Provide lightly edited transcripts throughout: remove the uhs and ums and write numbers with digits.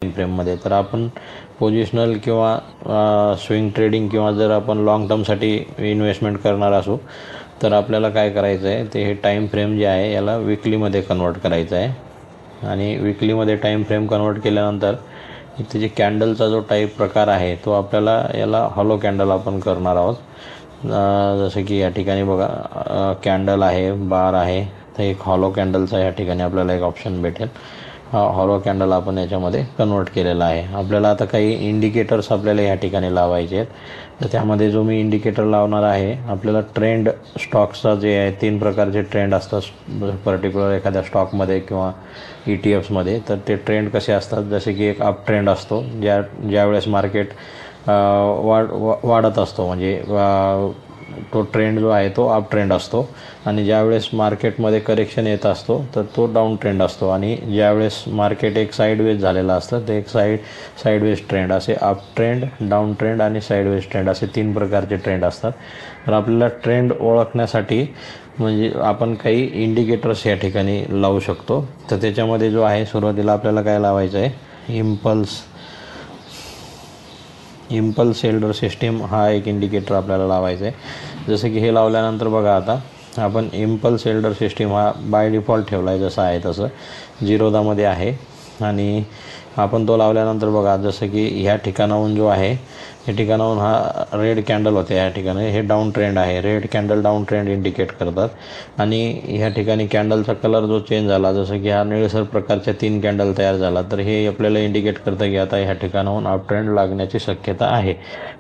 Time फ्रेममध्ये। तर आपण पोझिशनल किंवा स्विंग ट्रेडिंग किंवा जर आपण लॉंग टर्मसाठी इन्व्हेस्टमेंट करणार असू तर आपल्याला काय करायचं आहे, ते हे टाईम फ्रेम जे आहे याला विकलीमध्ये कन्वर्ट करायचं आहे। आणि विकलीमध्ये टाईम फ्रेम कन्वर्ट केल्यानंतर इथे जे कॅन्डलचा जो टाईप प्रकार आहे तो आपल्याला याला हॉलो कॅन्डल आपण करणार आहोत। जसं की या ठिकाणी बघा कॅन्डल आहे, बार आहे, तर एक हॉलो कॅन्डलचा या ठिकाणी आपल्याला एक ऑप्शन भेटेल। हा हॉलो कॅन्डल आपण याच्यामध्ये कन्वर्ट केलेला आहे। आपल्याला आता काही इंडिकेटर्स आपल्याला या ठिकाणी लावायचे आहेत। तर त्यामध्ये जो मी इंडिकेटर लावणार आहे, आपल्याला ट्रेंड स्टॉक्सचा जे आहे 3 प्रकारचे ट्रेंड असतात पर्टिक्युलर एखाद्या स्टॉकमध्ये किंवा ETFsमध्ये। तर ते ट्रेंड कसे असतात, जसे की एक अप ट्रेंड असतो ज्यावेळेस मार्केट वाढत असतो, म्हणजे तो ट्रेंड जो आहे तो अप ट्रेंड असतो। आणि ज्यावेळेस मार्केटमध्ये करेक्शन येत असतो तर तो डाऊन ट्रेंड असतो। आणि ज्यावेळेस मार्केट एक साईडवेज झालेलं असतं ते एक साईडवेज ट्रेंड, असे अप ट्रेंड, डाऊन ट्रेंड आणि साईडवेज ट्रेंड असे 3 प्रकारचे ट्रेंड असतात। तर आपल्याला ट्रेंड ओळखण्यासाठी म्हणजे आपण काही इंडिकेटर्स या ठिकाणी लावू शकतो। तर त्याच्यामध्ये जो आहे सुरुवातीला आपल्याला काय लावायचं आहे, इम्पल्स एल्डर सिस्टीम हा एक इंडिकेटर आपल्याला लावायचा आहे। जसं की हे लावल्यानंतर बघा आता आपण इम्पल्स एल्डर सिस्टीम हा बाय डिफॉल्ट ठेवला आहे, जसं आहे तसं जिरोदामध्ये आहे। आणि आपण तो लावल्यानंतर बघा जसं की ह्या ठिकाणाहून जो आहे या ठिकाणाहून हा रेड कॅन्डल होते, या ठिकाणी हे डाऊन ट्रेंड आहे, red candle down trend indicate करतात। आणि ह्या ठिकाणी कॅन्डलचा कलर जो चेंज झाला, जसं की हा निळसर प्रकारच्या 3 कॅन्डल तयार झाला, तर हे आपल्याला इंडिकेट करतं की आता ह्या ठिकाणाहून अप ट्रेंड लागण्याची शक्यता आहे।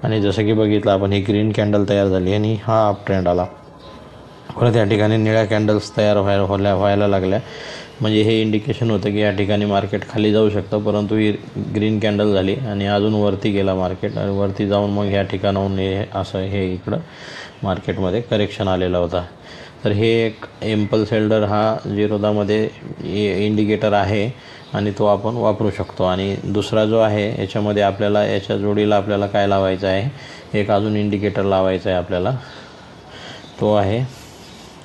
आणि जसं की बघितलं आपण ही ग्रीन कॅन्डल तयार झाली आणि हा अप ट्रेंड आला, परत या ठिकाणी निळ्या कॅन्डल्स तयार व्हायला लागल्या, म्हणजे हे इंडिकेशन होतं की या ठिकाणी मार्केट खाली जाऊ शकतं। परंतु ही ग्रीन कॅन्डल झाली आणि अजून वरती गेला मार्केट, आणि वरती जाऊन मग ह्या ठिकाणाहून हे इकडं मार्केटमध्ये करेक्शन आलेला होता। तर हे एक इम्पल्स एल्डर हा जिरोदामध्ये इंडिकेटर आहे आणि तो आपण वापरू शकतो। आणि दुसरा जो आहे याच्यामध्ये आपल्याला याच्या जोडीला आपल्याला काय लावायचं आहे, एक अजून इंडिकेटर लावायचं आहे आपल्याला, तो आहे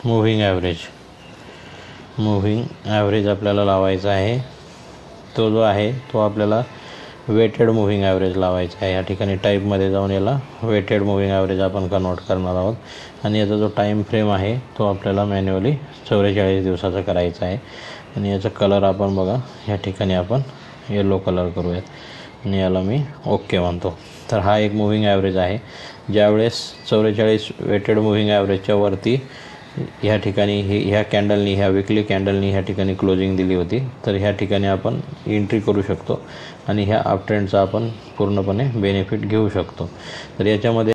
मूव्हिंग ॲव्हरेज आपल्याला लावायचा आहे। तो जो आहे तो आपल्याला वेटेड मूव्हिंग ॲव्हरेज लावायचा आहे। या ठिकाणी टाईपमध्ये जाऊन याला वेटेड मूव्हिंग ॲव्हरेज आपण कन्वर्ट करणार आहोत। आणि याचा जो टाईम फ्रेम आहे तो आपल्याला मॅन्युअली 44 दिवसाचा करायचा आहे। आणि याचा कलर आपण बघा या ठिकाणी आपण येलो कलर करूयात आणि याला मी ओके म्हणतो। तर हा एक मूव्हिंग ॲव्हरेज आहे। ज्यावेळेस 44 वेटेड मूव्हिंग ॲव्हरेजच्या वरती ह्या ठिकाणी ह्या कॅन्डलनी, ह्या विकली कॅन्डलनी ह्या ठिकाणी क्लोजिंग दिली होती, तर ह्या ठिकाणी आपण एंट्री करू शकतो आणि ह्या अप ट्रेंडचा आपण पूर्णपणे बेनिफिट घेऊ शकतो। तर याच्यामध्ये